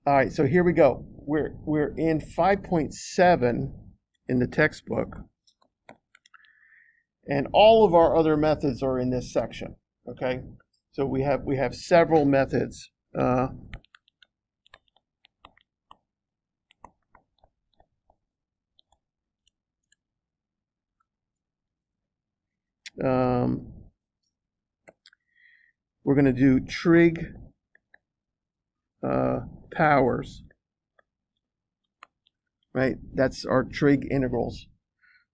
All right, so here we go. We're in 5.7 in the textbook, and all of our other methods are in this section. Okay, so we have several methods. We're going to do trig powers, right? That's our trig integrals.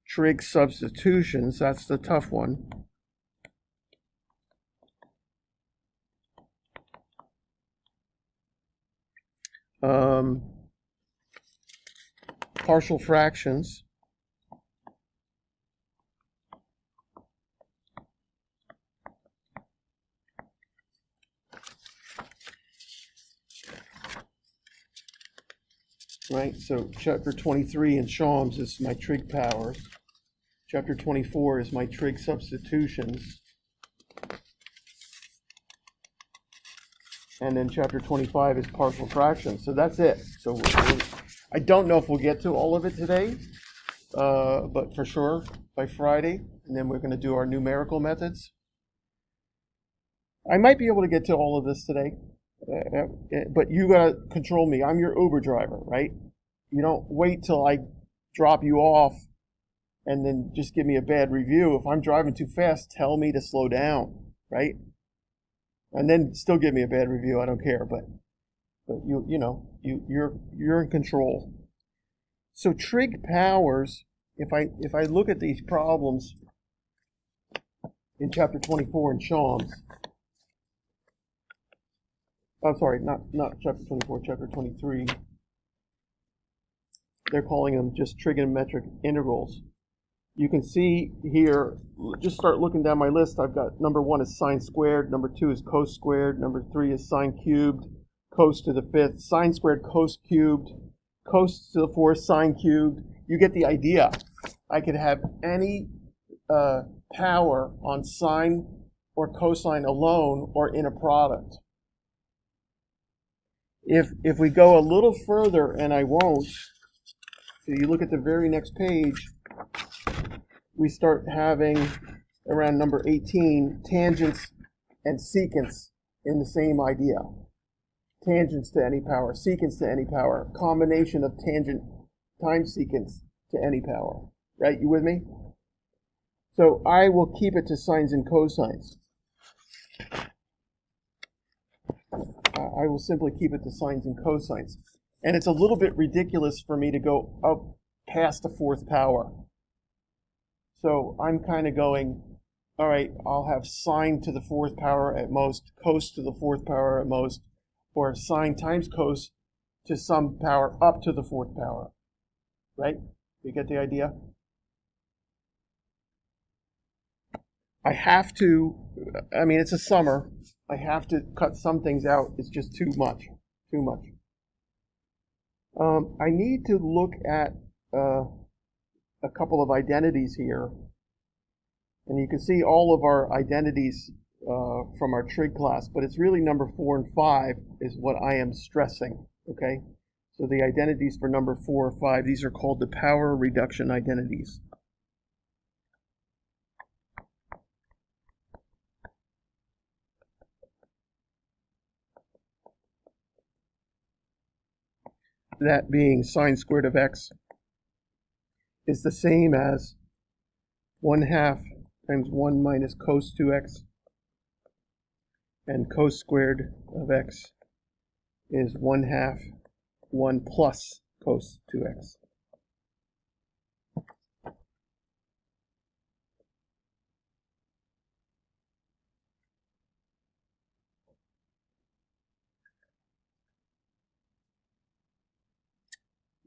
Trig substitutions, that's the tough one. Partial fractions. Right, so chapter 23 in Shams is my trig powers. Chapter 24 is my trig substitutions. And then chapter 25 is partial fractions. So that's it. So I don't know if we'll get to all of it today, but for sure by Friday. And then we're going to do our numerical methods. I might be able to get to all of this today. But you gotta control me. I'm your Uber driver, right? You don't wait till I drop you off and then just give me a bad review. If I'm driving too fast, tell me to slow down, right? And then still give me a bad review. I don't care, but you're in control. So trig powers. If I look at these problems in chapter 24 in Shams. I'm sorry, not chapter 24, chapter 23. They're calling them just trigonometric integrals. You can see here, just start looking down my list. I've got number 1 is sine squared, number 2 is cos squared, number 3 is sine cubed, cos to the 5th, sine squared, cos cubed, cos to the 4th, sine cubed. You get the idea. I could have any power on sine or cosine alone or in a product. If we go a little further, and I won't, so you look at the very next page, we start having, around number 18, tangents and secants in the same idea. Tangents to any power, secants to any power, combination of tangent times secants to any power. Right, you with me? So I will keep it to sines and cosines. I will simply keep it to sines and cosines. And it's a little bit ridiculous for me to go up past the 4th power. So I'm kind of going, all right, I'll have sine to the 4th power at most, cos to the 4th power at most, or sine times cos to some power up to the 4th power. Right? You get the idea? I have to, I mean, it's a summer. I have to cut some things out. It's just too much. Too much. I need to look at a couple of identities here. And you can see all of our identities from our trig class, but it's really number 4 and 5 is what I am stressing. Okay? So the identities for number 4 or 5, these are called the power reduction identities. That being sine squared of x is the same as 1/2 times 1 minus cos 2x, and cos squared of x is 1/2 1 plus cos 2x.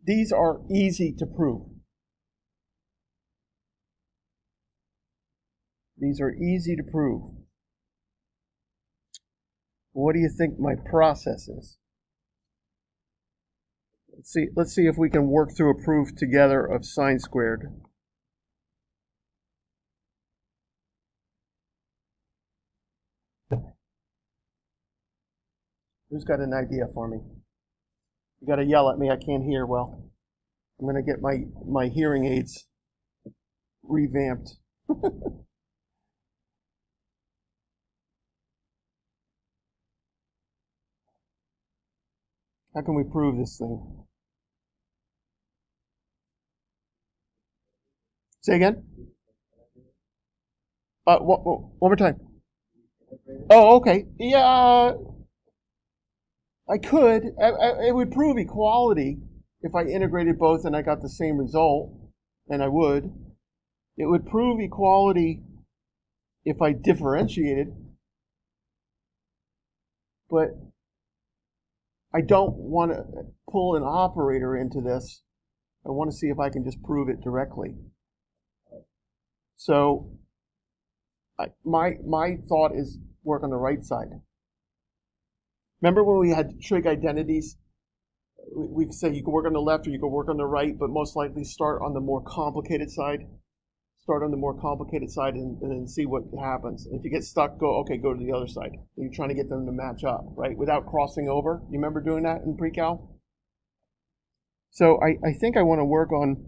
These are easy to prove. These are easy to prove. What do you think my process is? Let's see if we can work through a proof together of sine squared. Who's got an idea for me? You got to yell at me. I can't hear well. I'm going to get my hearing aids revamped. How can we prove this thing? Say again? One more time. Oh, okay. Yeah, I could. It would prove equality if I integrated both and I got the same result, and I would. It would prove equality if I differentiated, but I don't want to pull an operator into this. I want to see if I can just prove it directly. So my thought is work on the right side. Remember when we had trig identities? We could say you can work on the left or you can work on the right, but most likely start on the more complicated side. Start on the more complicated side and then see what happens. And if you get stuck, go to the other side. You're trying to get them to match up, right? Without crossing over. You remember doing that in pre-cal? So I think I want to work on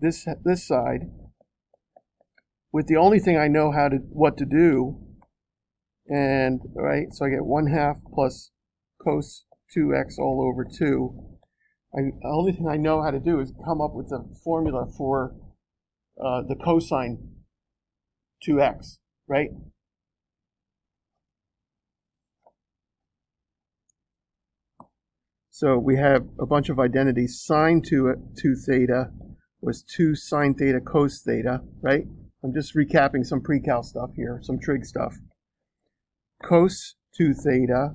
this side with the only thing I know what to do. And right, so I get 1/2 plus cos 2x all over 2. The only thing I know how to do is come up with a formula for the cosine 2x, right? So we have a bunch of identities. Sine 2 theta was 2 sine theta cos theta, right? I'm just recapping some pre-cal stuff here, some trig stuff. Cos 2 theta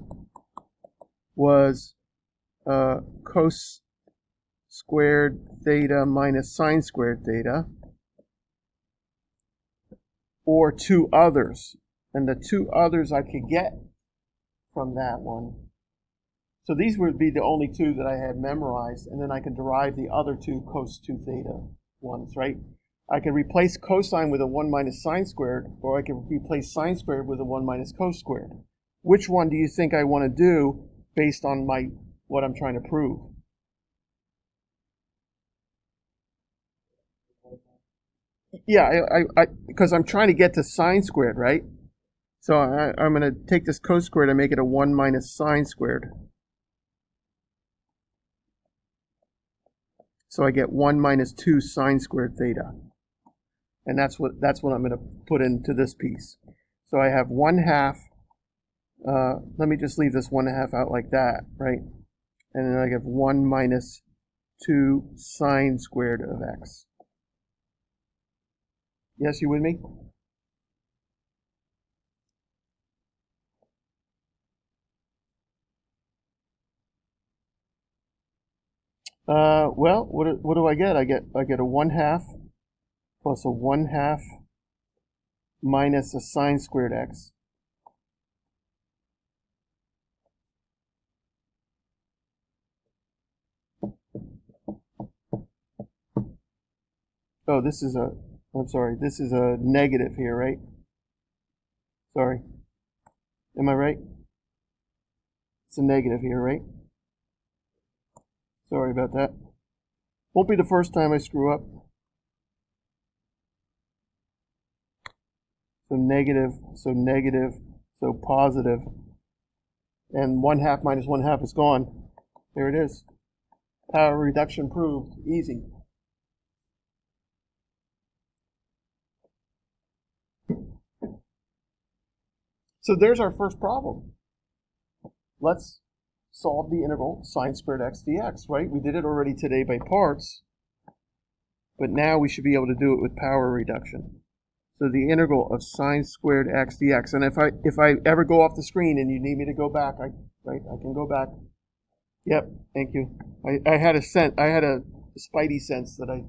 was cos squared theta minus sine squared theta, or 2 others. And the 2 others I could get from that one. So these would be the only 2 that I had memorized, and then I can derive the other 2 cos 2 theta ones, right? I can replace cosine with a 1 minus sine squared, or I can replace sine squared with a 1 minus cos squared. Which one do you think I want to do based on what I'm trying to prove? Yeah, because I'm trying to get to sine squared, right? So I'm going to take this cos squared and make it a 1 minus sine squared. So I get 1 minus 2 sine squared theta. And that's what I'm going to put into this piece. So I have 1/2. Let me just leave this 1/2 out like that, right? And then I have 1 minus 2 sine squared of x. Yes, you with me? Well, what do I get? I get a 1/2 plus a 1/2 minus a sine squared x. Oh, I'm sorry, this is a negative here, right? Sorry. Am I right? It's a negative here, right? Sorry about that. Won't be the first time I screw up. So negative, so positive. And 1/2 minus 1/2 is gone. There it is. Power reduction proved. Easy. So there's our first problem. Let's solve the integral sine squared x dx, right? We did it already today by parts, but now we should be able to do it with power reduction. So the integral of sine squared x dx, and if I ever go off the screen and you need me to go back, I can go back. Yep, thank you. I had a spidey sense that I.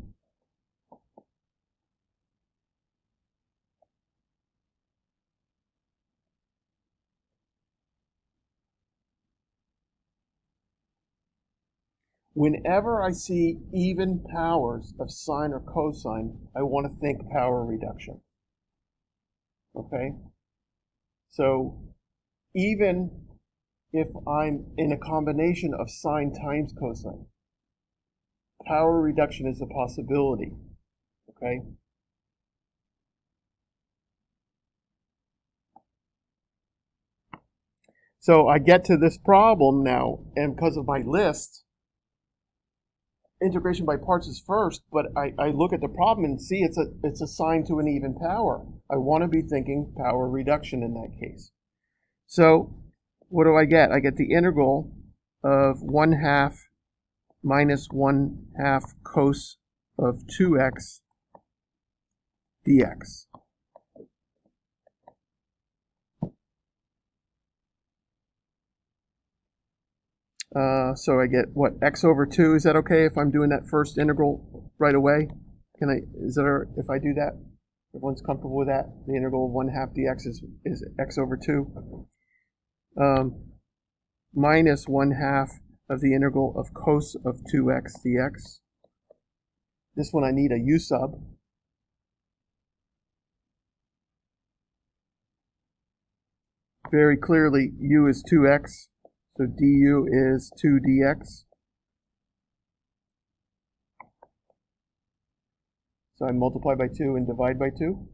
Whenever I see even powers of sine or cosine, I want to think power reduction. Okay? So even if I'm in a combination of sine times cosine. Power reduction is a possibility, okay? So I get to this problem now, and because of my list, integration by parts is first, but I look at the problem and see it's a sine to an even power. I want to be thinking power reduction in that case. So what do I get? I get the integral of 1/2 minus 1/2 cos of 2x dx. So I get what, x over 2. Is that okay if I'm doing that first integral right away? If I do that, everyone's comfortable with that? The integral of 1/2 dx is x over 2. Minus 1/2 of the integral of cos of 2x dx. This one I need a u sub. Very clearly, u is 2x. So du is 2 dx. So I multiply by 2 and divide by 2.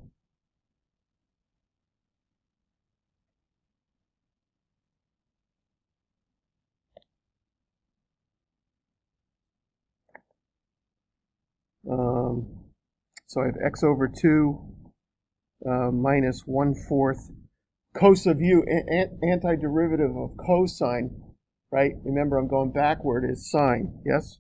So I have x over 2 minus 1/4 cos of u, antiderivative of cosine, right? Remember, I'm going backward, is sine, yes?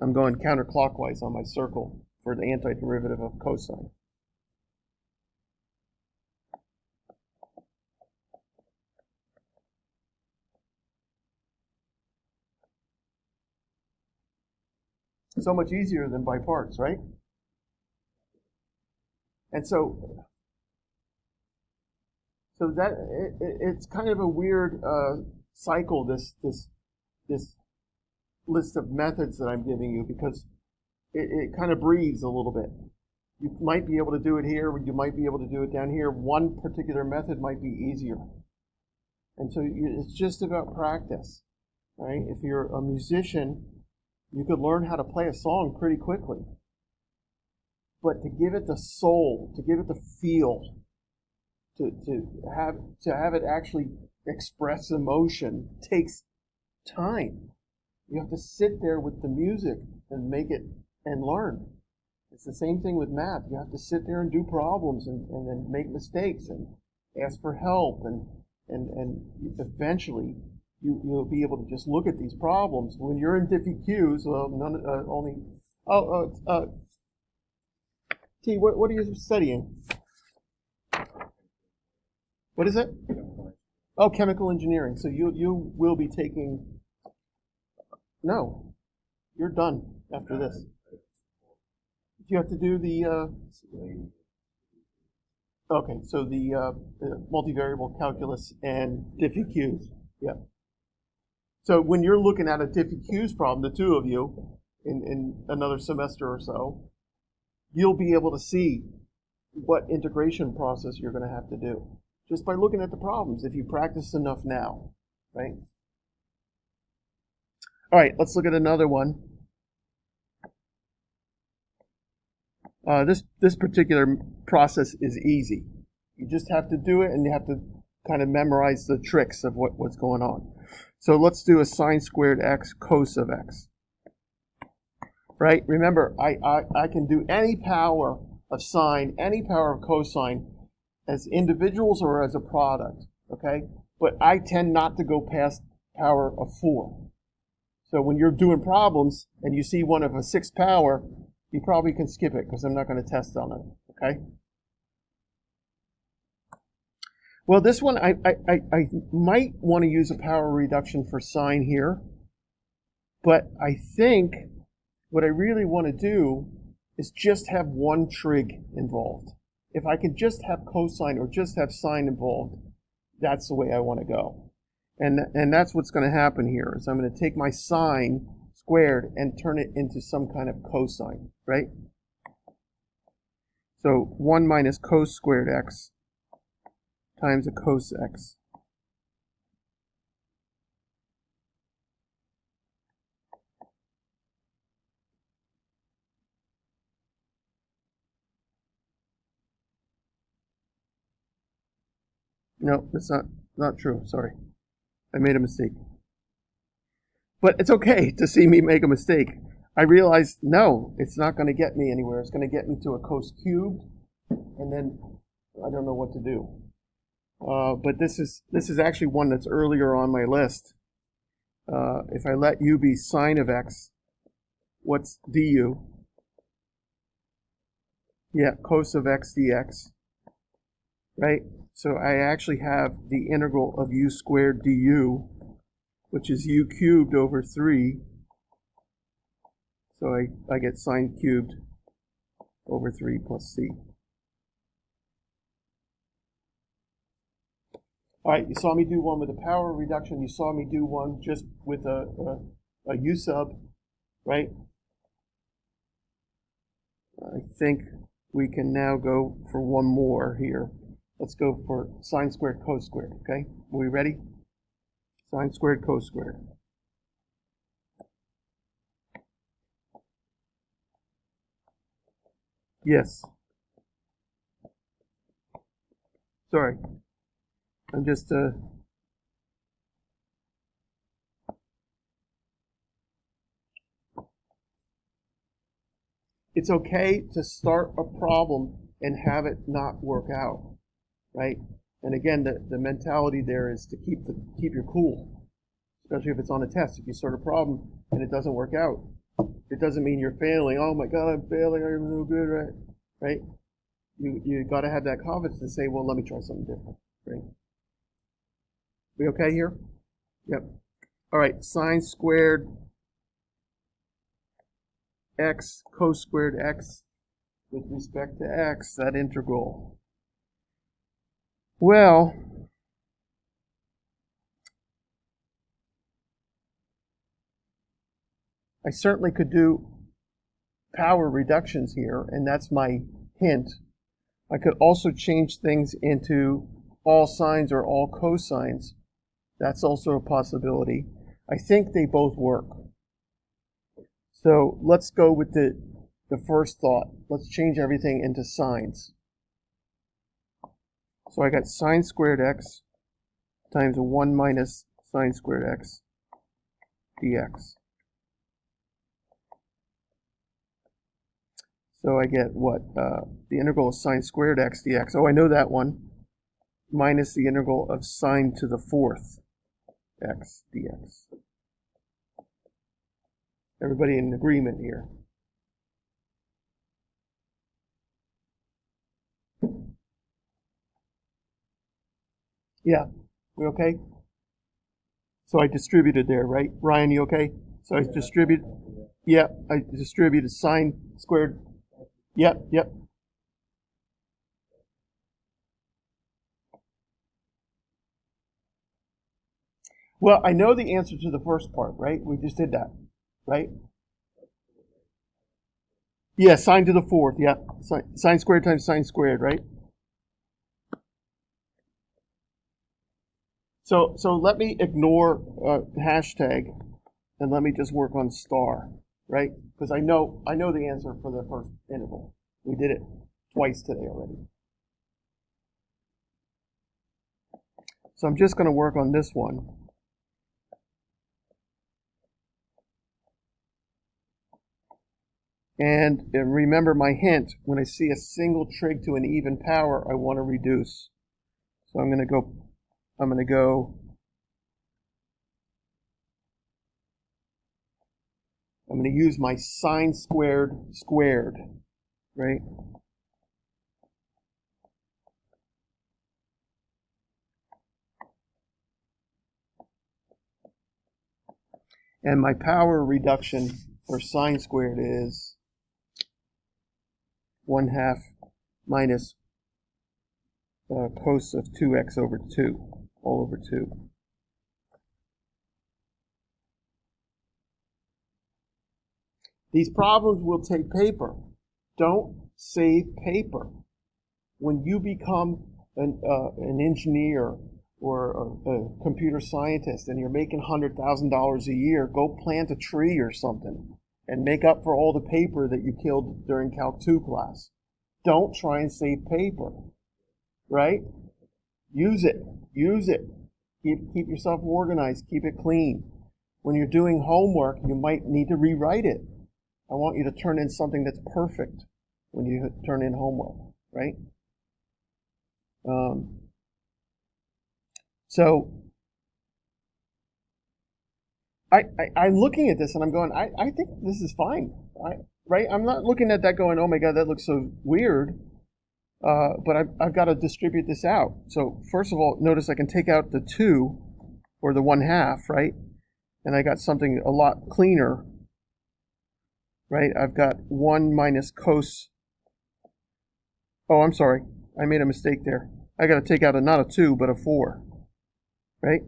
I'm going counterclockwise on my circle for the antiderivative of cosine. So much easier than by parts, right? And so that it's kind of a weird cycle, this list of methods that I'm giving you, because it kind of breathes a little bit. You might be able to do it here, you might be able to do it down here. One particular method might be easier. And so it's just about practice, right? If you're a musician, you could learn how to play a song pretty quickly. But to give it the soul, to give it the feel, to have it actually express emotion takes time. You have to sit there with the music and make it and learn. It's the same thing with math. You have to sit there and do problems and then make mistakes and ask for help, and eventually you'll be able to just look at these problems. When you're in diffie-qs, T, what are you studying? What is it? Oh, chemical engineering. So you will be taking. No, you're done after this. You have to do the. Okay, so the multivariable calculus and diffie-qs. Yeah. So when you're looking at a diffie-qs problem, the two of you, in another semester or so, you'll be able to see what integration process you're going to have to do just by looking at the problems if you practice enough now, right? All right, let's look at another one. This particular process is easy. You just have to do it, and you have to kind of memorize the tricks of what's going on. So let's do a sine squared x cos of x. Right? Remember, I can do any power of sine, any power of cosine as individuals or as a product, okay? But I tend not to go past power of 4. So when you're doing problems and you see one of a 6th power, you probably can skip it because I'm not going to test on it, okay? Well, this one, I might want to use a power reduction for sine here, but I think what I really want to do is just have one trig involved. If I can just have cosine or just have sine involved, that's the way I want to go. And that's what's going to happen here, is I'm going to take my sine squared and turn it into some kind of cosine, right? So 1 minus cos squared x times a cos x. No, that's not true. Sorry. I made a mistake. But it's okay to see me make a mistake. I realized, no, it's not going to get me anywhere. It's going to get me to a cos cubed, and then I don't know what to do. But this is actually one that's earlier on my list. If I let u be sine of x, what's du? Yeah, cos of x dx, right? So I actually have the integral of u squared du, which is u cubed over 3. So I get sine cubed over 3 plus c. All right, you saw me do one with a power reduction. You saw me do one just with a u sub, right? I think we can now go for one more here. Let's go for sine squared cos squared, okay? Are we ready? Sine squared cos squared. Yes. Sorry. I'm just it's okay to start a problem and have it not work out, right? And again, the mentality there is to keep your cool, especially if it's on a test. If you start a problem and it doesn't work out, it doesn't mean you're failing. Oh my God, I'm failing. I'm no good, right? Right? You got to have that confidence to say, well, let me try something different, right? We okay here? Yep. All right, sine squared x cos squared x with respect to x, that integral. Well, I certainly could do power reductions here, and that's my hint. I could also change things into all sines or all cosines. That's also a possibility. I think they both work. So let's go with the first thought. Let's change everything into sines. So I got sine squared x times 1 minus sine squared x dx. So I get what? The integral of sine squared x dx. Oh, I know that one. Minus the integral of sine to the 4th x dx. Everybody in agreement here? Yeah, we okay? So I distributed there, right? Ryan, you okay? So I distributed, yeah, I distributed sine squared. Yep, yep. Well, I know the answer to the first part, right? We just did that, right? Yeah, sine to the 4th, yeah. Sine squared times sine squared, right? So let me ignore hashtag and let me just work on star, right? Because I know the answer for the first interval. We did it twice today already. So I'm just going to work on this one. And remember my hint, when I see a single trig to an even power, I want to reduce. So I'm going to use my sine squared squared, right? And my power reduction for sine squared is 1/2 minus cos of 2x over 2, all over 2. These problems will take paper. Don't save paper. When you become an engineer or a computer scientist and you're making $100,000 a year, go plant a tree or something and make up for all the paper that you killed during Calc 2 class. Don't try and save paper, right? Use it. Use it. Keep yourself organized. Keep it clean. When you're doing homework, you might need to rewrite it. I want you to turn in something that's perfect when you turn in homework, right? So I'm looking at this and I'm going, I think this is fine, right? I'm not looking at that going, oh my God, that looks so weird. But I've got to distribute this out. So first of all, notice I can take out the 2 or the 1/2, right? And I got something a lot cleaner, right? I've got 1 minus cos. Oh, I'm sorry. I made a mistake there. I got to take out not a 2, but a 4, right?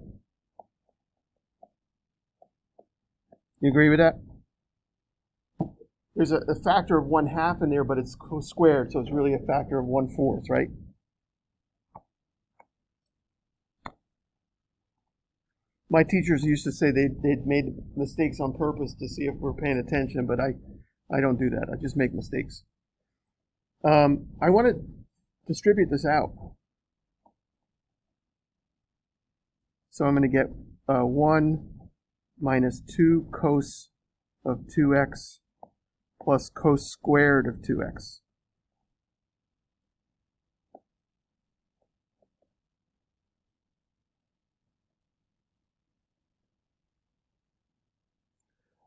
You agree with that? There's a factor of 1/2 in there, but it's squared, so it's really a factor of 1/4, right? My teachers used to say they'd made mistakes on purpose to see if we're paying attention, but I don't do that. I just make mistakes. I want to distribute this out. So I'm going to get 1 minus 2 cos of 2x plus cos squared of 2x.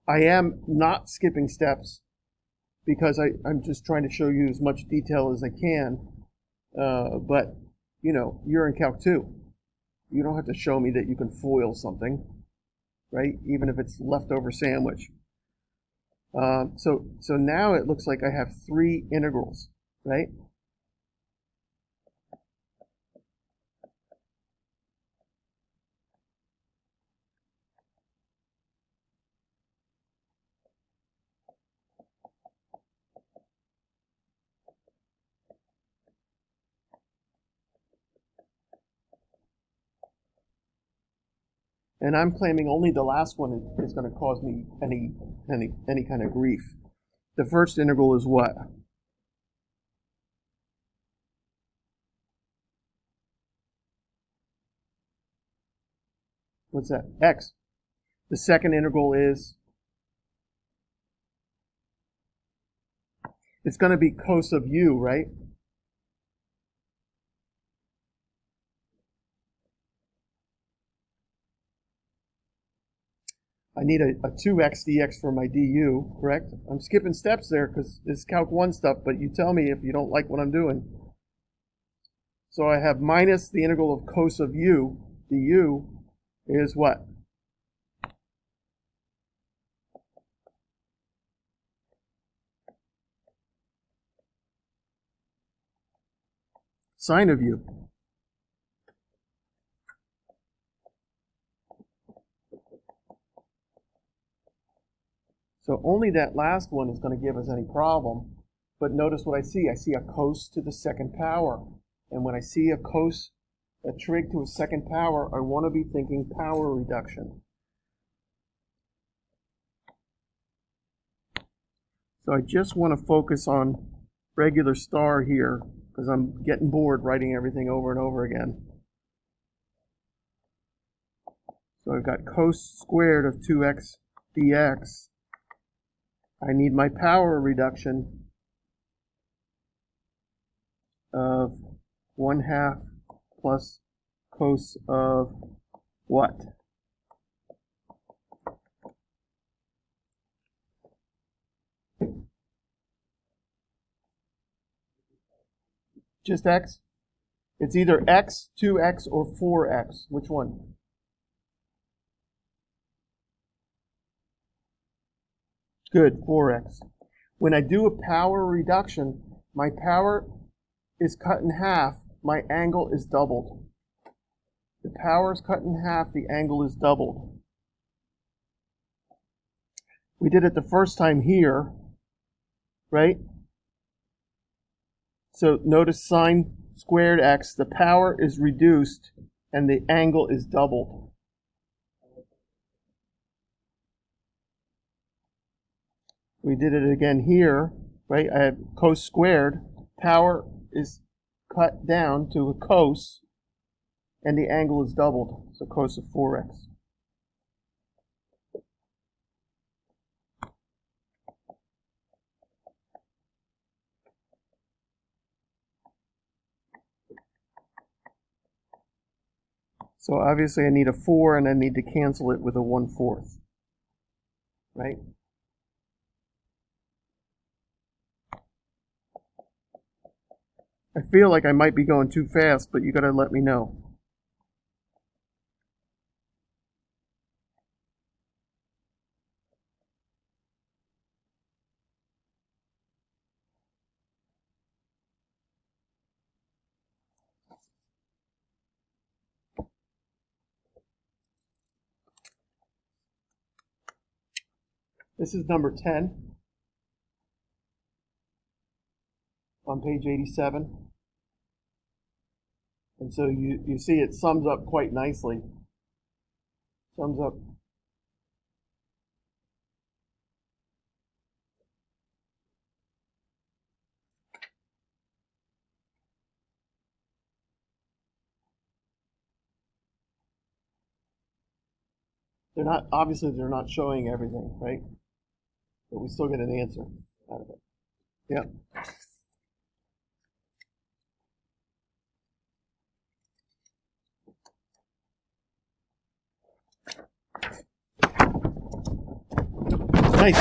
I am not skipping steps because I'm just trying to show you as much detail as I can. But, you know, you're in Calc 2. You don't have to show me that you can FOIL something, right? Even if it's leftover sandwich. So now it looks like I have 3 integrals, right? And I'm claiming only the last one is going to cause me any kind of grief. The first integral is what? What's that? X. The second integral is, it's going to be cos of u, right? I need a 2x dx for my du, correct? I'm skipping steps there because it's Calc 1 stuff, but you tell me if you don't like what I'm doing. So I have minus the integral of cos of u. Du is what? Sine of u. So only that last one is going to give us any problem. But notice what I see. I see a cos to the second power. And when I see a trig to a second power, I want to be thinking power reduction. So I just want to focus on regular star here because I'm getting bored writing everything over and over again. So I've got cos squared of 2x dx. I need my power reduction of 1/2 plus cos of what? Just x? It's either x, 2x, or 4x. Which one? Good, 4x. When I do a power reduction, my power is cut in half, my angle is doubled. The power is cut in half, the angle is doubled. We did it the first time here, right? So notice sine squared x, the power is reduced and the angle is doubled. We did it again here, right? I have cos squared, power is cut down to a cos, and the angle is doubled, so cos of 4x. So obviously I need a 4 and I need to cancel it with a 1/4, right? I feel like I might be going too fast, but you gotta let me know. This is number 10 on page 87. And so you see it sums up quite nicely. Sums up. Obviously they're not showing everything, right? But we still get an answer out of it. Yeah. Nice.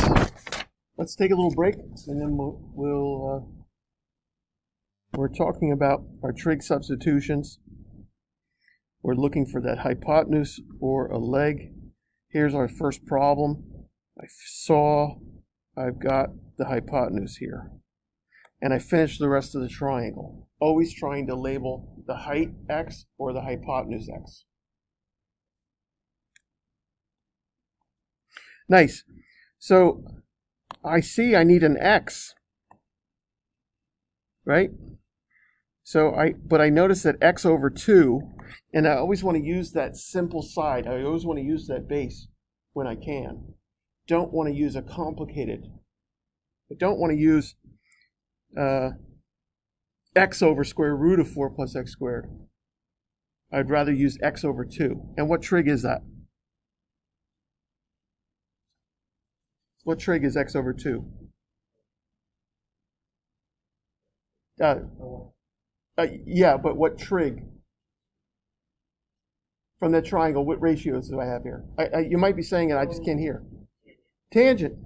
Let's take a little break, and then we're talking about our trig substitutions. We're looking for that hypotenuse or a leg. Here's our first problem. I've got the hypotenuse here. And I finished the rest of the triangle, always trying to label the height x or the hypotenuse x. Nice. So I see I need an x, right? But I notice that x over 2, and I always want to use that simple side. I always want to use that base when I can. Don't want to use a complicated. I don't want to use x over square root of 4 plus x squared. I'd rather use x over 2. And what trig is that? What trig is x over 2? Yeah, but what trig? From that triangle, what ratios do I have here? You might be saying it, I just can't hear. Tangent.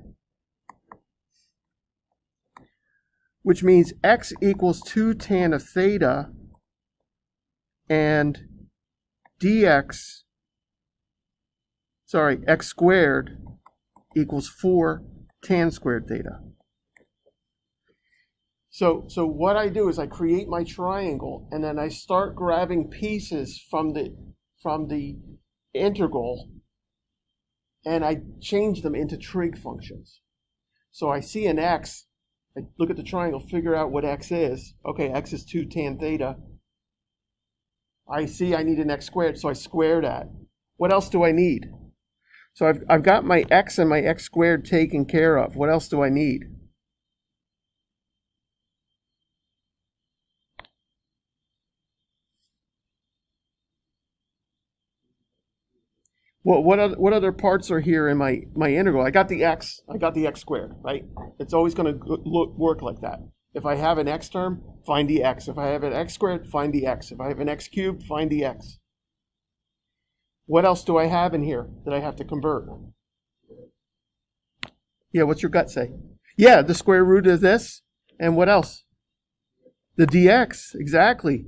Which means x equals 2 tan of theta, and x squared equals 4 tan squared theta. So what I do is I create my triangle, and then I start grabbing pieces from the integral, and I change them into trig functions. So I see an x, I look at the triangle, figure out what x is. Okay, x is 2 tan theta. I see I need an x squared, so I square that. What else do I need? So I've got my x and my x squared taken care of. What else do I need? Well, what other parts are here in my integral? I got the x squared, right? It's always going to work like that. If I have an x term, find the x. If I have an x squared, find the x. If I have an x cubed, find the x. What else do I have in here that I have to convert? Yeah, what's your gut say? Yeah, the square root of this. And what else? The dx, exactly.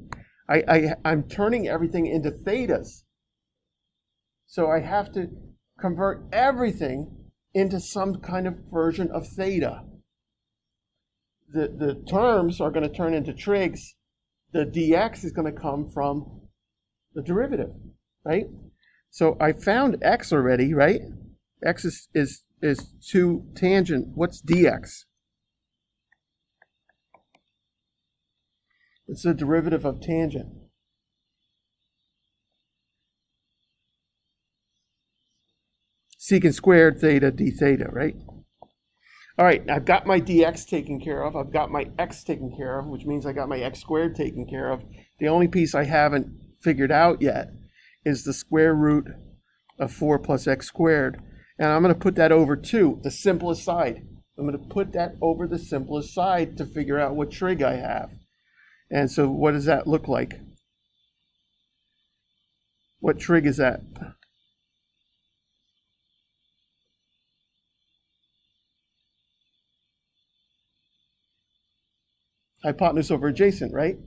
I'm turning everything into thetas. So I have to convert everything into some kind of version of theta. The terms are going to turn into trigs. The dx is going to come from the derivative, right? So I found x already, right? X is 2 tangent. What's dx? It's the derivative of tangent. Secant squared theta d theta, right? All right, I've got my dx taken care of. I've got my x taken care of, which means I got my x squared taken care of. The only piece I haven't figured out yet is the square root of 4 plus x squared. And I'm going to put that over to the simplest side. I'm going to put that over the simplest side to figure out what trig I have. And so what does that look like? What trig is that? Hypotenuse over adjacent, right?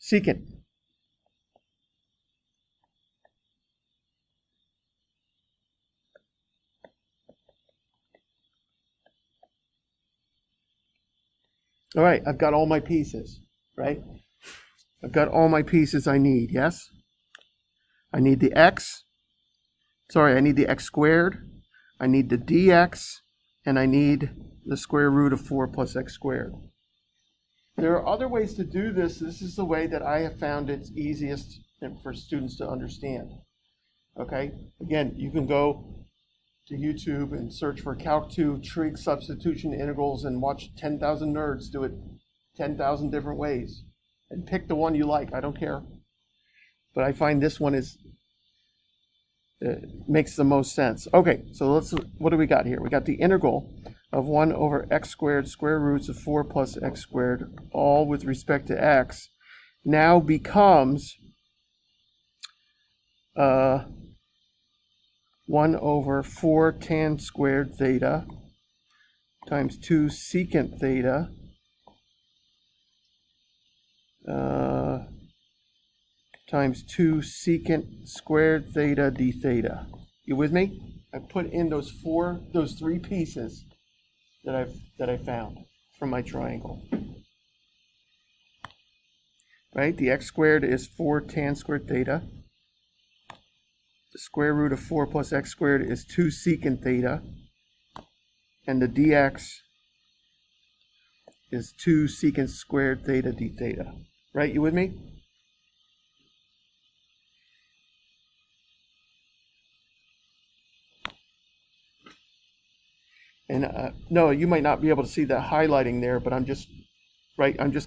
Secant. All right, I've got all my pieces, right? I've got all my pieces I need, yes? I need the x. Sorry, I need the x squared. I need the dx, and I need the square root of 4 plus x squared. There are other ways to do this. This is the way that I have found it's easiest for students to understand. Okay? Again, you can go to YouTube and search for Calc 2 trig substitution integrals and watch 10,000 nerds do it 10,000 different ways. And pick the one you like. I don't care. But I find this one makes the most sense. Okay, so what do we got here? We got the integral of 1 over x squared square roots of 4 plus x squared, all with respect to x, now becomes 1 over 4 tan squared theta times 2 secant theta times 2 secant squared theta d theta. You with me? I put in those three pieces that I found from my triangle. Right? The x squared is 4 tan squared theta. The square root of 4 plus x squared is 2 secant theta. And the dx is 2 secant squared theta d theta. Right? You with me? And no, you might not be able to see that highlighting there, but I'm just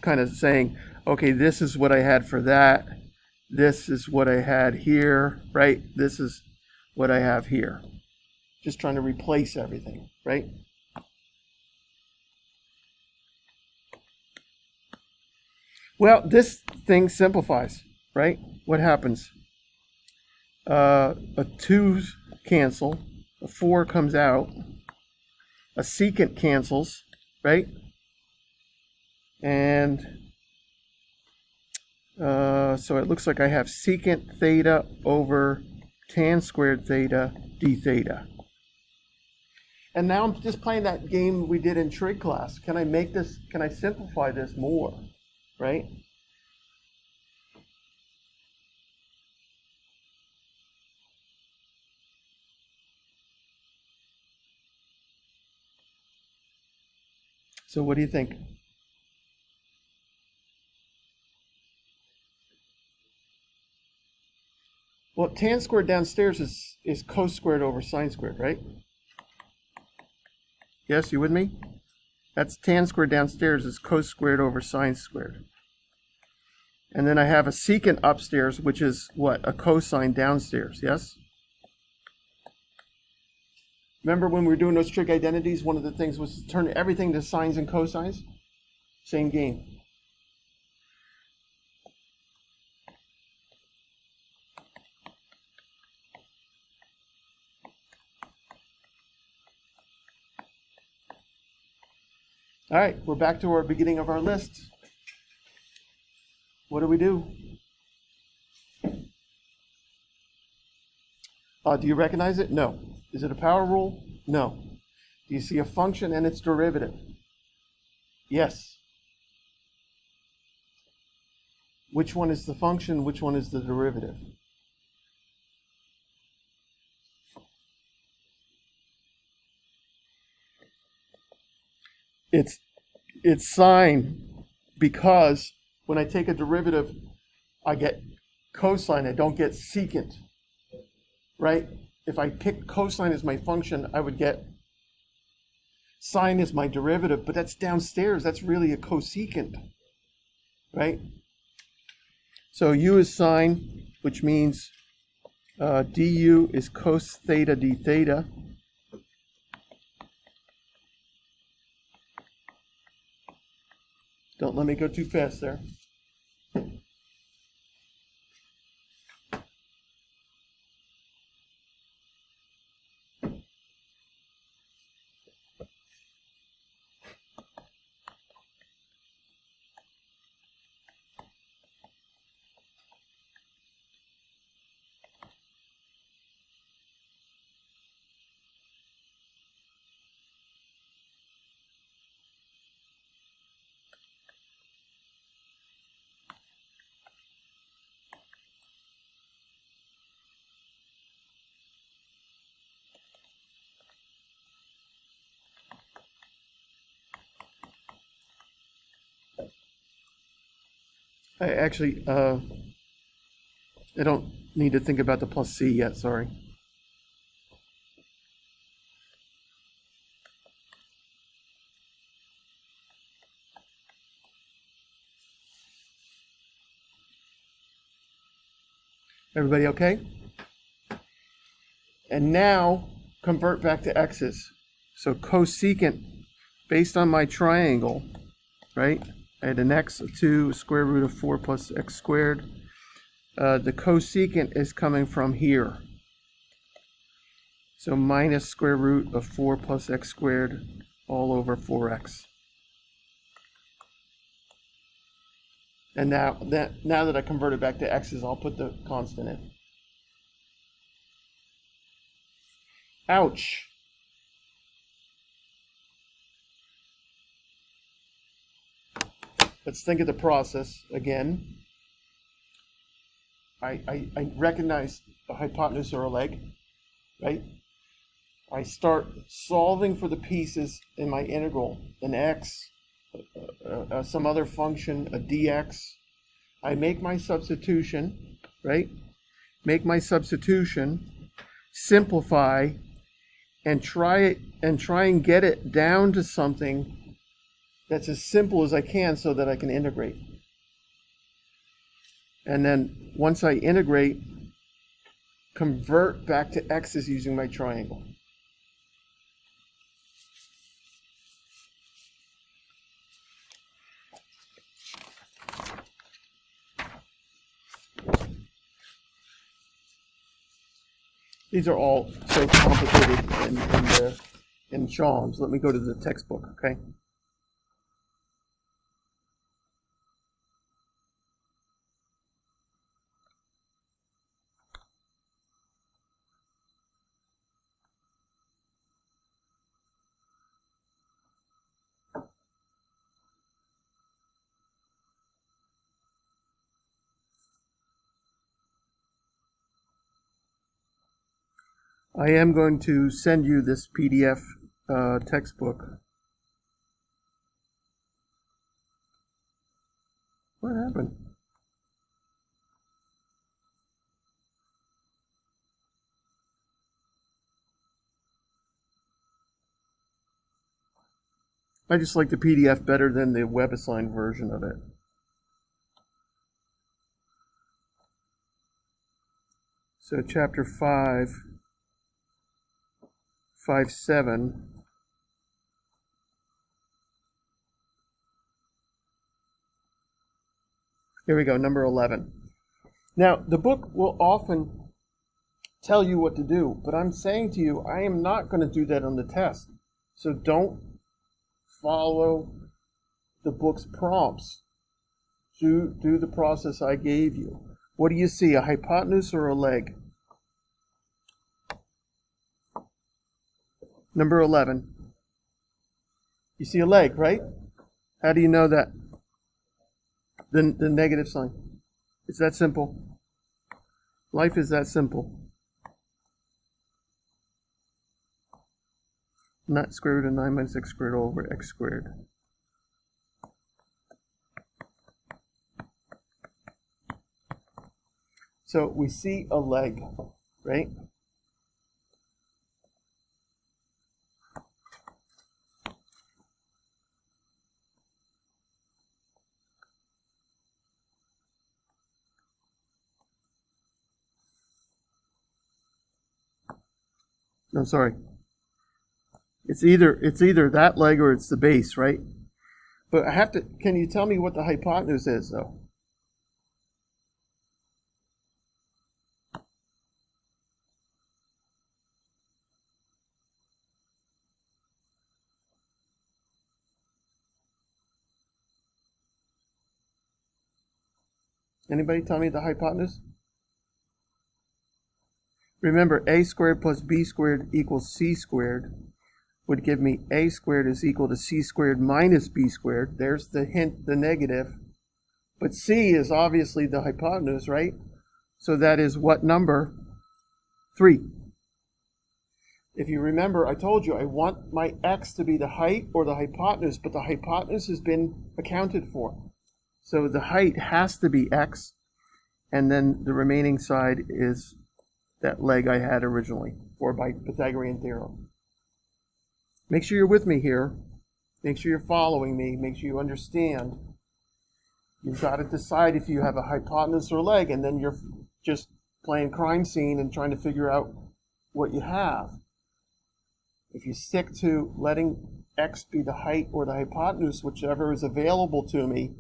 kind of saying, okay, this is what I had for that. This is what I had here, right? This is what I have here. Just trying to replace everything, right? Well, this thing simplifies, right? What happens? A 2 cancel, a 4 comes out. A secant cancels, right? And so it looks like I have secant theta over tan squared theta d theta. And now I'm just playing that game we did in trig class. Can I simplify this more, right? So what do you think? Well, tan squared downstairs is cos squared over sine squared, right? Yes, you with me? That's tan squared downstairs is cos squared over sine squared. And then I have a secant upstairs, which is what? A cosine downstairs, yes? Remember when we were doing those trig identities, one of the things was to turn everything to sines and cosines? Same game. All right, we're back to our beginning of our list. What do we do? Do you recognize it? No. Is it a power rule? No. Do you see a function and its derivative? Yes. Which one is the function? Which one is the derivative? it's sine, because when I take a derivative, I get cosine, I don't get secant, right? If I pick cosine as my function, I would get sine as my derivative, but that's downstairs. That's really a cosecant, right? So u is sine, which means du is cos theta d theta. Don't let me go too fast there. I don't need to think about the plus c yet, sorry. Everybody okay? And now convert back to x's. So cosecant, based on my triangle, right? I had an x of 2, square root of 4 plus x squared. The cosecant is coming from here. So minus square root of 4 plus x squared all over 4x. And now that I converted back to x's, I'll put the constant in. Ouch. Let's think of the process again. I recognize a hypotenuse or a leg, right? I start solving for the pieces in my integral, an x, some other function, a dx. I make my substitution, right? Make my substitution, simplify, and try and get it down to something that's as simple as I can so that I can integrate. And then once I integrate, convert back to x's using my triangle. These are all so complicated in Chalmers. Let me go to the textbook, okay? I am going to send you this PDF textbook. What happened? I just like the PDF better than the WebAssign version of it. So chapter 5.7. Here we go, number 11. Now, the book will often tell you what to do, but I'm saying to you, I am not going to do that on the test. So don't follow the book's prompts. Do the process I gave you. What do you see, a hypotenuse or a leg? Number 11. You see a leg, right? How do you know that? The negative sign. It's that simple. Life is that simple. not square root of 9 minus x squared over x squared. So we see a leg, right? I'm sorry. It's either that leg or it's the base, right? But I have to, can you tell me what the hypotenuse is, though? Anybody tell me the hypotenuse? Remember, a squared plus b squared equals c squared would give me a squared is equal to c squared minus b squared. There's the hint, the negative. But c is obviously the hypotenuse, right? So that is what number? 3. If you remember, I told you I want my x to be the height or the hypotenuse, but the hypotenuse has been accounted for. So the height has to be x, and then the remaining side is that leg I had originally, or by Pythagorean theorem. Make sure you're with me here. Make sure you're following me. Make sure you understand. You've got to decide if you have a hypotenuse or leg, and then you're just playing crime scene and trying to figure out what you have. If you stick to letting x be the height or the hypotenuse, whichever is available to me,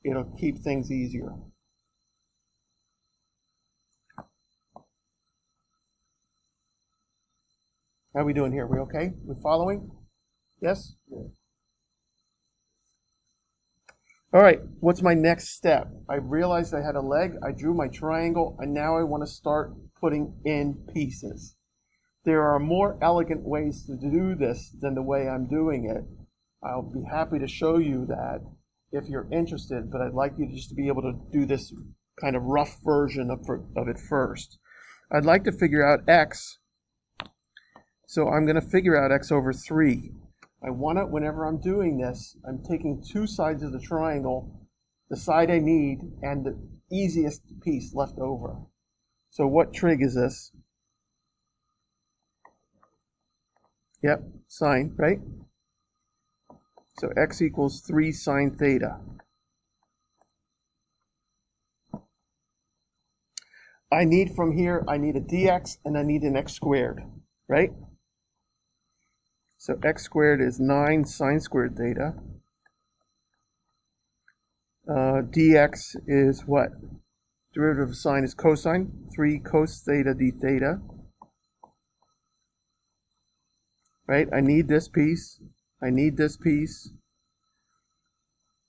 it'll keep things easier. How are we doing here? We okay? We following? Yes? Yeah. All right, what's my next step? I realized I had a leg, I drew my triangle, and now I want to start putting in pieces. There are more elegant ways to do this than the way I'm doing it. I'll be happy to show you that if you're interested, but I'd like you just to be able to do this kind of rough version of it first. I'd like to figure out x, so I'm going to figure out x over 3. I want it, whenever I'm doing this, I'm taking two sides of the triangle, the side I need, and the easiest piece left over. So what trig is this? Yep, sine, right? So x equals 3 sine theta. I need from here, I need a dx and I need an x squared, right? So x squared is 9 sine squared theta. Dx is what? Derivative of sine is cosine, 3 cos theta d theta. Right? I need this piece. I need this piece.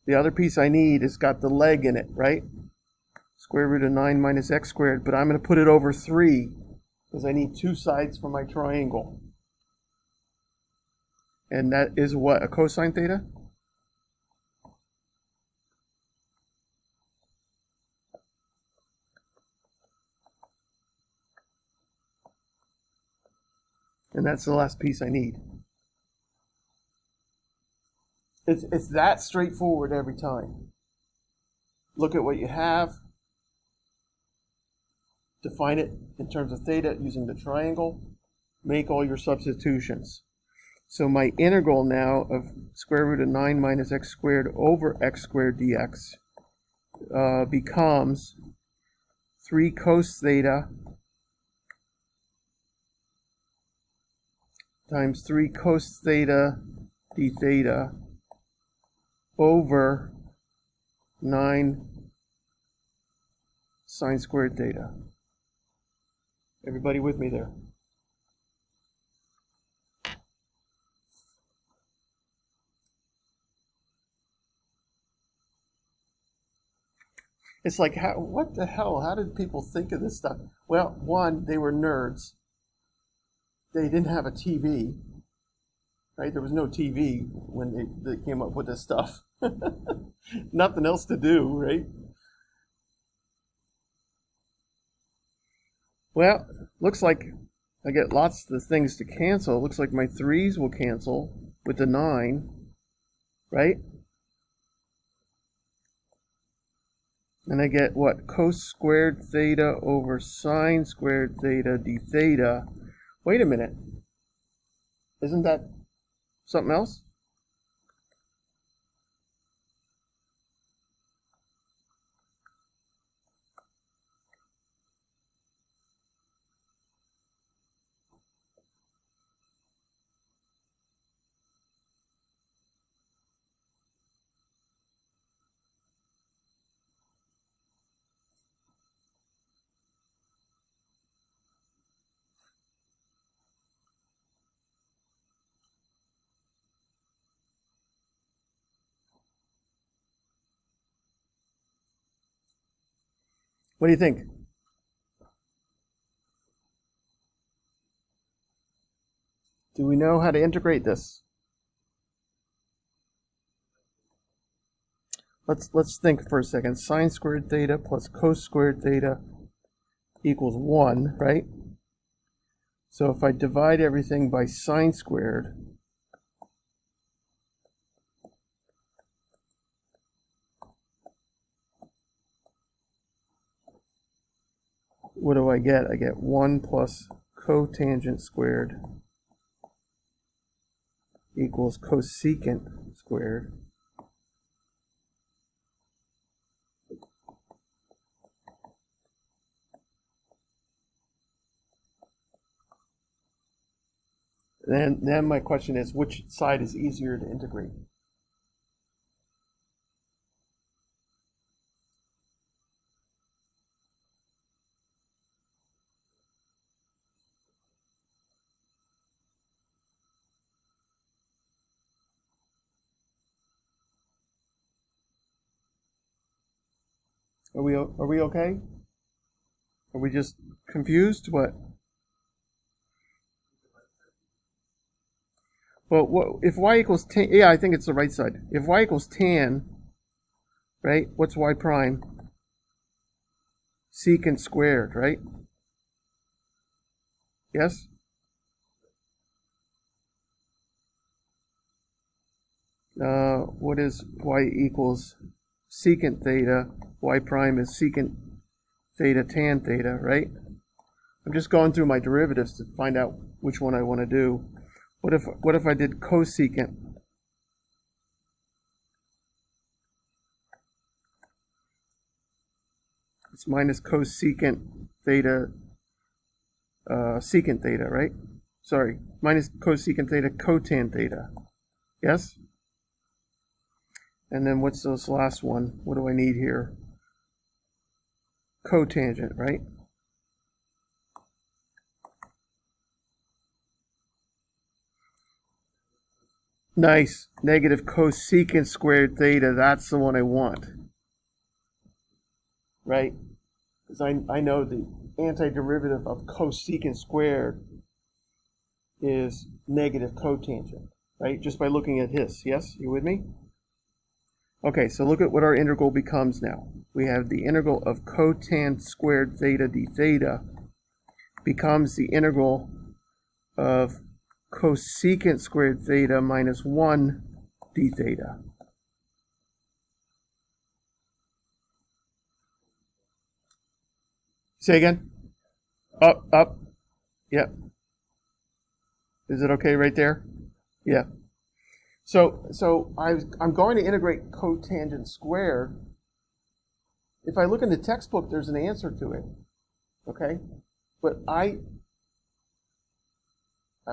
The other piece I need has got the leg in it, right? Square root of 9 minus x squared, but I'm going to put it over 3 because I need two sides for my triangle. And that is what? A cosine theta? And that's the last piece I need. It's that straightforward every time. Look at what you have. Define it in terms of theta using the triangle. Make all your substitutions. So my integral now of square root of 9 minus x squared over x squared dx becomes 3 cos theta times 3 cos theta d theta over 9 sine squared theta. Everybody with me there? It's like, what the hell? How did people think of this stuff? Well, one, they were nerds. They didn't have a TV, right? There was no TV when they came up with this stuff. Nothing else to do, right? Well, looks like I get lots of things to cancel. It looks like my 3's will cancel with the 9, right? And I get what? Cos squared theta over sine squared theta d theta. Wait a minute. Isn't that something else? What do you think? Do we know how to integrate this? Let's think for a second. Sine squared theta plus cos squared theta equals 1, right? So if I divide everything by sine squared, what do I get? I get 1 plus cotangent squared equals cosecant squared. Then my question is, which side is easier to integrate? Are we okay? Are we just confused? What? Well, what, if y equals tan, yeah, I think it's the right side. If y equals tan, right, what's y prime? Secant squared, right? Yes? What is y equals secant theta? Y prime is secant theta tan theta, right? I'm just going through my derivatives to find out which one I want to do. What if I did cosecant? It's minus cosecant theta, secant theta, right? Sorry, minus cosecant theta cotan theta. Yes? And then what's this last one? What do I need here? Cotangent, right? Nice. Negative cosecant squared theta. That's the one I want. Right? Because I know the antiderivative of cosecant squared is negative cotangent, right? Just by looking at this. Yes? You with me? Okay, so look at what our integral becomes now. We have the integral of cotan squared theta d theta becomes the integral of cosecant squared theta minus 1 d theta. Say again? Up. Yep. Is it okay right there? Yeah. So I'm going to integrate cotangent squared. If I look in the textbook, there's an answer to it. Okay? But I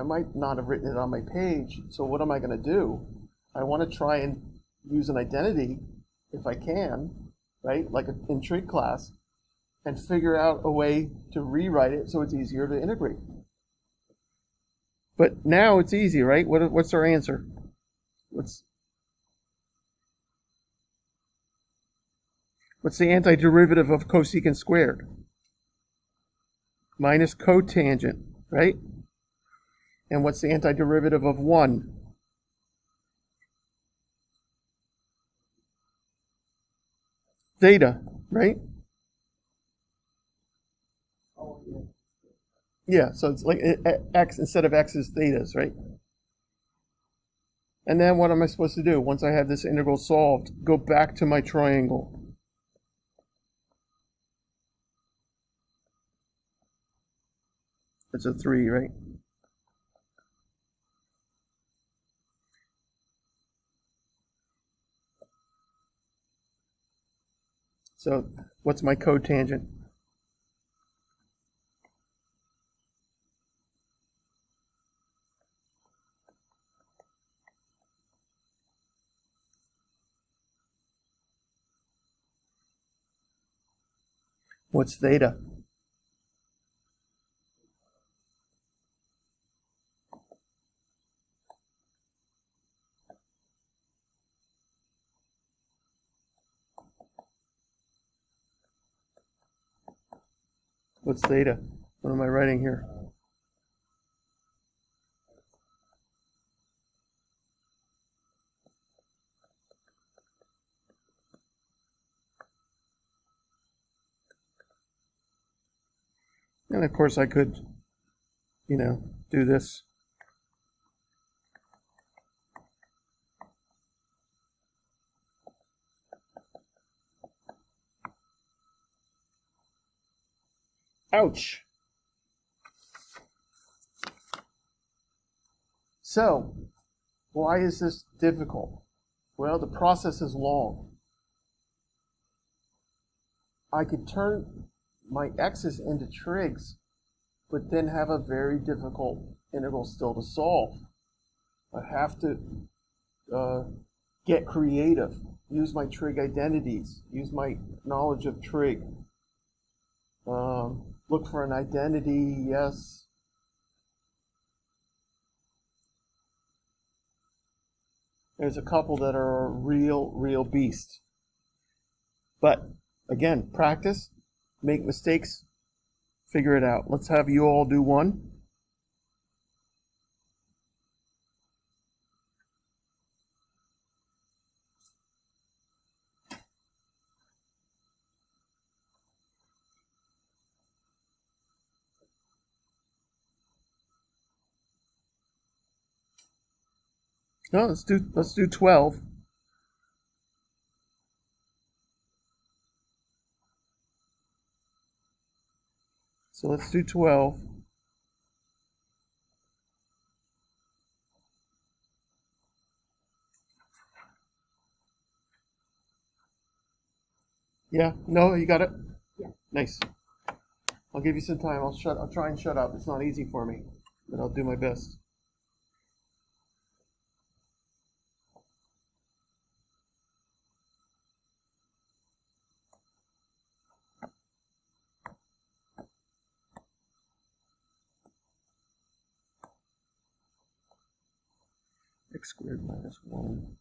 might not have written it on my page, so what am I going to do? I want to try and use an identity, if I can, right, like in trig class, and figure out a way to rewrite it so it's easier to integrate. But now it's easy, right? What's our answer? What's the antiderivative of cosecant squared? Minus cotangent, right? And what's the antiderivative of 1? Theta, right? Yeah, so it's like x instead of x is thetas, right? And then what am I supposed to do? Once I have this integral solved, go back to my triangle. It's a 3, right? So what's my cotangent? What's theta? What's theta? What am I writing here? And of course I could, do this. Ouch. So, why is this difficult? Well, the process is long. I could turn my x's into trigs, but then have a very difficult integral still to solve. I have to get creative, use my trig identities, use my knowledge of trig. Look for an identity, yes. There's a couple that are a real beast. But again, practice, make mistakes, figure it out. Let's have you all do one. No, let's do 12. So let's do 12. Yeah, no, you got it? Yeah. Nice. I'll give you some time. I'll try and shut up. It's not easy for me, but I'll do my best. X squared minus 1.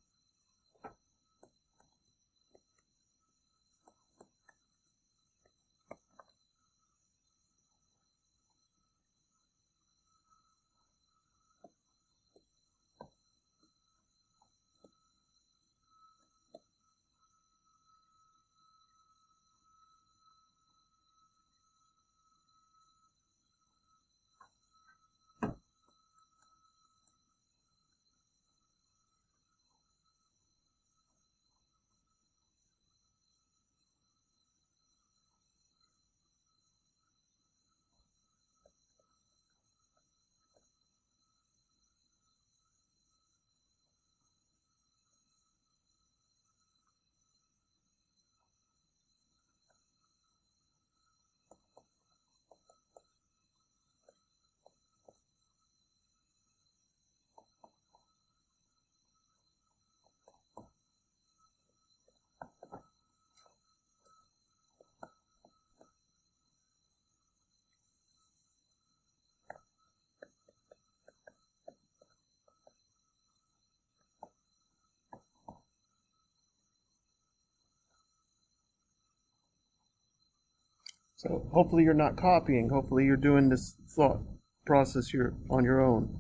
So hopefully you're not copying. Hopefully you're doing this thought process here on your own.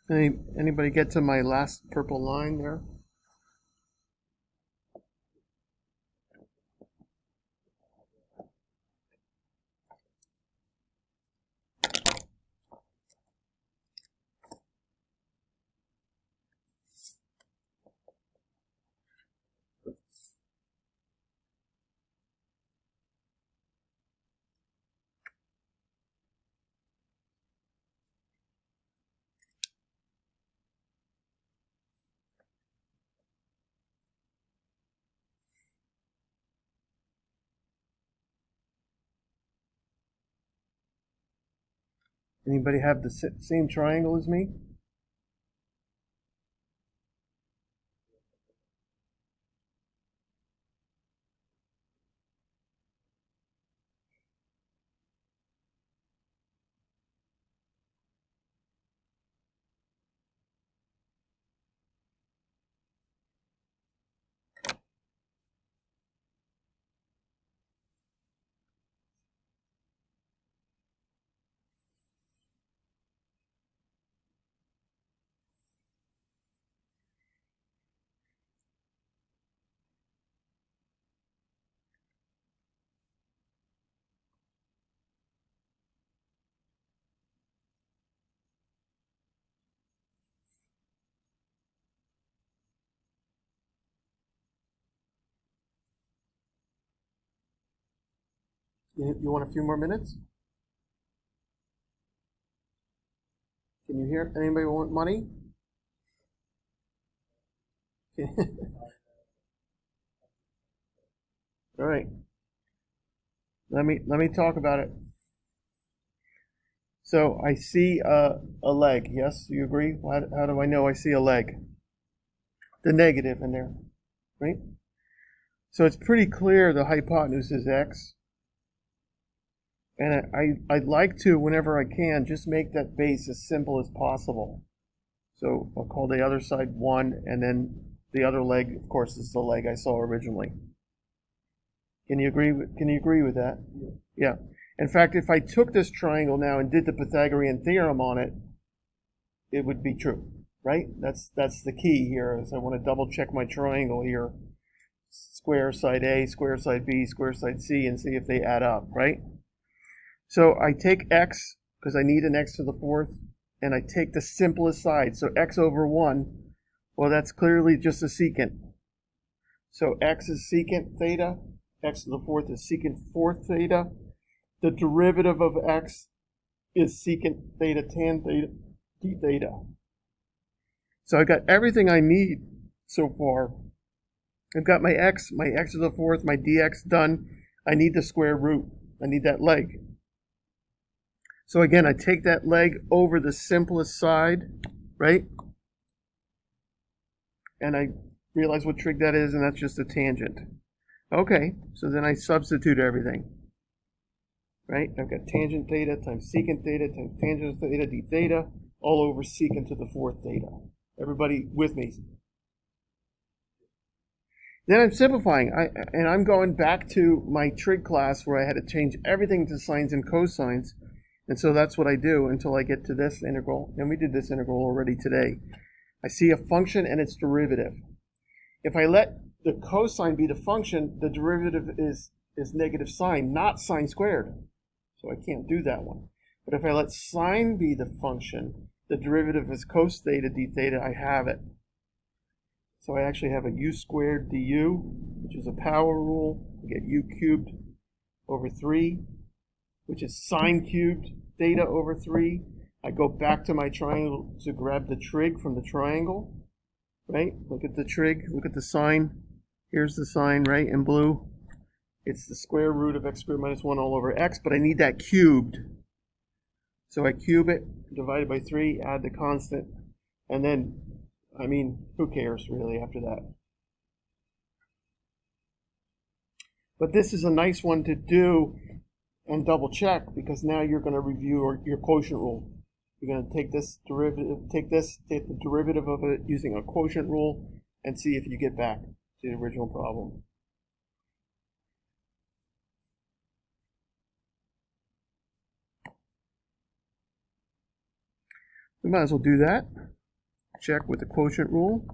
Anybody get to my last purple line there? Anybody have the same triangle as me? You want a few more minutes? Can you hear? Anybody want money? All right. Let me talk about it. So I see a leg. Yes, you agree? How do I know I see a leg? The negative in there, right? So it's pretty clear the hypotenuse is x. And I'd like to, whenever I can, just make that base as simple as possible. So I'll call the other side 1, and then the other leg, of course, is the leg I saw originally. Can you agree with that? Yeah. In fact, if I took this triangle now and did the Pythagorean theorem on it, it would be true, right? That's the key here, is I want to double check my triangle here. Square side A, square side B, square side C, and see if they add up, right? So I take x, because I need an x to the fourth, and I take the simplest side. So x over 1, well, that's clearly just a secant. So x is secant theta, x to the fourth is secant fourth theta. The derivative of x is secant theta tan theta d theta. So I've got everything I need so far. I've got my x to the fourth, my dx done. I need the square root. I need that leg. So again, I take that leg over the simplest side, right? And I realize what trig that is, and that's just a tangent. Okay, so then I substitute everything, right? I've got tangent theta times secant theta times tangent theta d theta all over secant to the fourth theta. Everybody with me? Then I'm simplifying, and I'm going back to my trig class where I had to change everything to sines and cosines. And so that's what I do until I get to this integral. And we did this integral already today. I see a function and its derivative. If I let the cosine be the function, the derivative is negative sine, not sine squared. So I can't do that one. But if I let sine be the function, the derivative is cos theta d theta, I have it. So I actually have a u squared du, which is a power rule. I get u cubed over 3, which is sine cubed theta over 3. I go back to my triangle to grab the trig from the triangle, right? Look at the trig, look at the sine. Here's the sine, right, in blue. It's the square root of x squared minus 1 all over x, but I need that cubed. So I cube it, divided by 3, add the constant, and then, I mean, who cares really after that? But this is a nice one to do and double check, because now you're going to review your quotient rule. You're going to take this derivative, take the derivative of it using a quotient rule, and see if you get back to the original problem. We might as well do that. check with the quotient rule.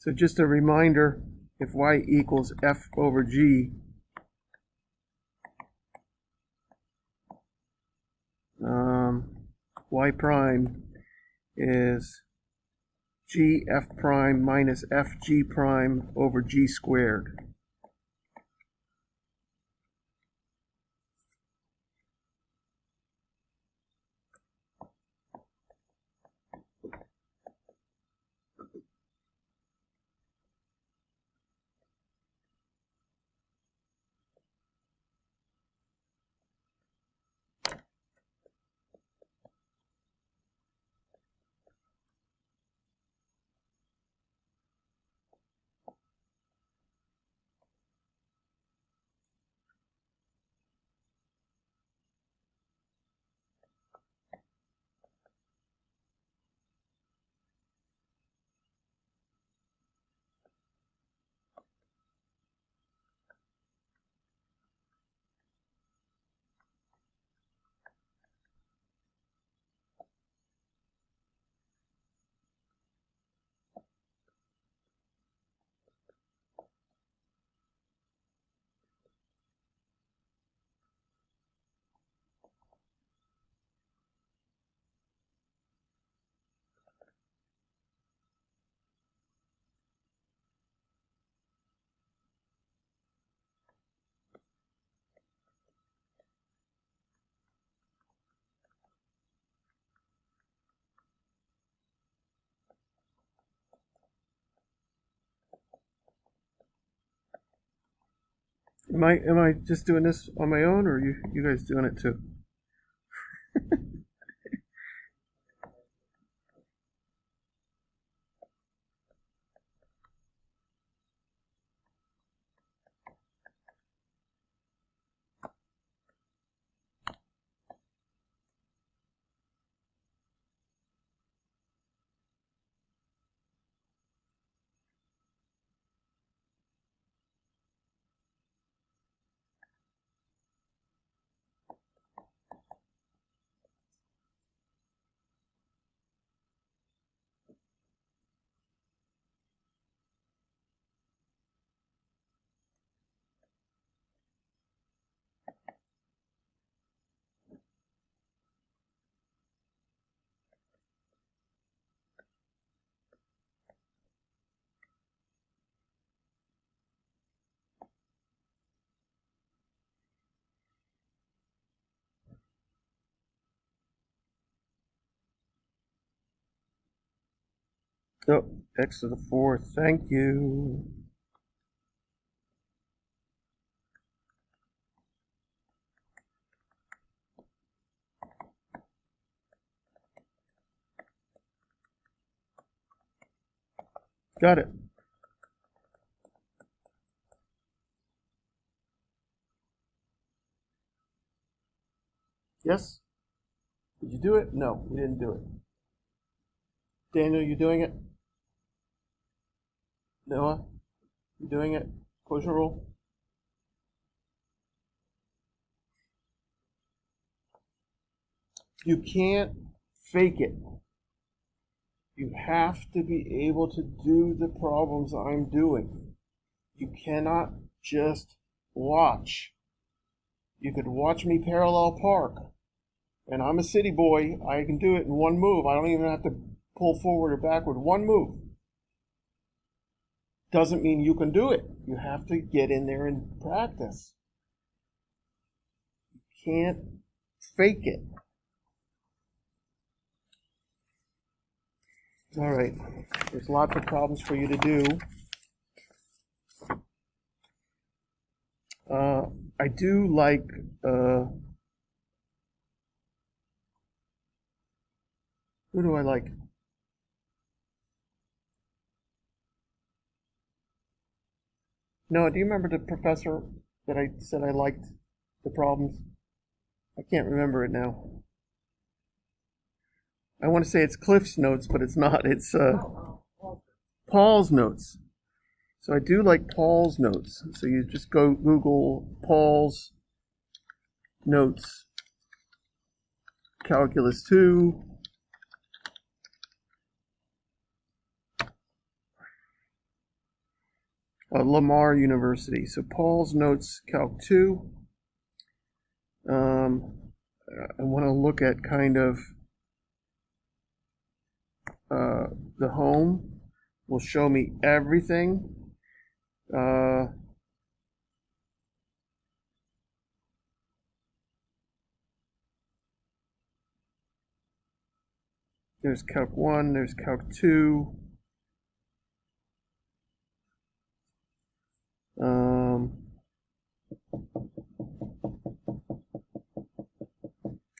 So just a reminder, if y equals f over g, y prime is g f prime minus f g prime over g squared. Am I just doing this on my own, or are you guys doing it too? Oh, x to the fourth. Thank you. Got it. Yes? Did you do it? No, you didn't do it. Daniel, you doing it? Noah, you doing it? Quotient rule? You can't fake it. You have to be able to do the problems I'm doing. You cannot just watch. You could watch me parallel park, and I'm a city boy. I can do it in one move. I don't even have to pull forward or backward. One move. Doesn't mean you can do it. You have to get in there and practice. You can't fake it. All right, there's lots of problems for you to do. I do like who do I like? No, do you remember the professor that I said I liked the problems? I can't remember it now. I want to say it's Cliff's notes, but it's not. It's Paul's notes. So I do like Paul's notes. So you just go Google Paul's notes, Calculus 2. Lamar University. So Paul's Notes, Calc 2. I want to look at kind of the home. Will show me everything. There's Calc 1, there's Calc 2.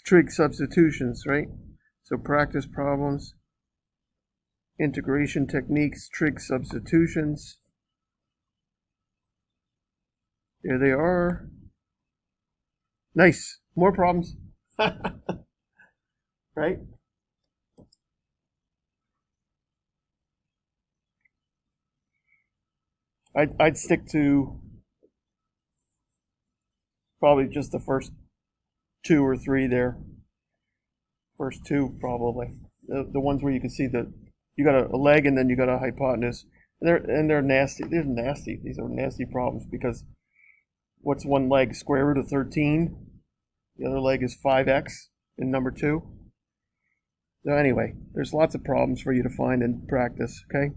Trig substitutions, right? So practice problems, integration techniques, trig substitutions. There they are. Nice. More problems. Right? I'd stick to probably just the first 2 or 3 there. First 2 probably. The ones where you can see that you got a leg and then you got a hypotenuse. And they're nasty. They're nasty. These are nasty problems because what's one leg? Square root of 13. The other leg is 5x in number 2. So anyway, there's lots of problems for you to find and practice, okay?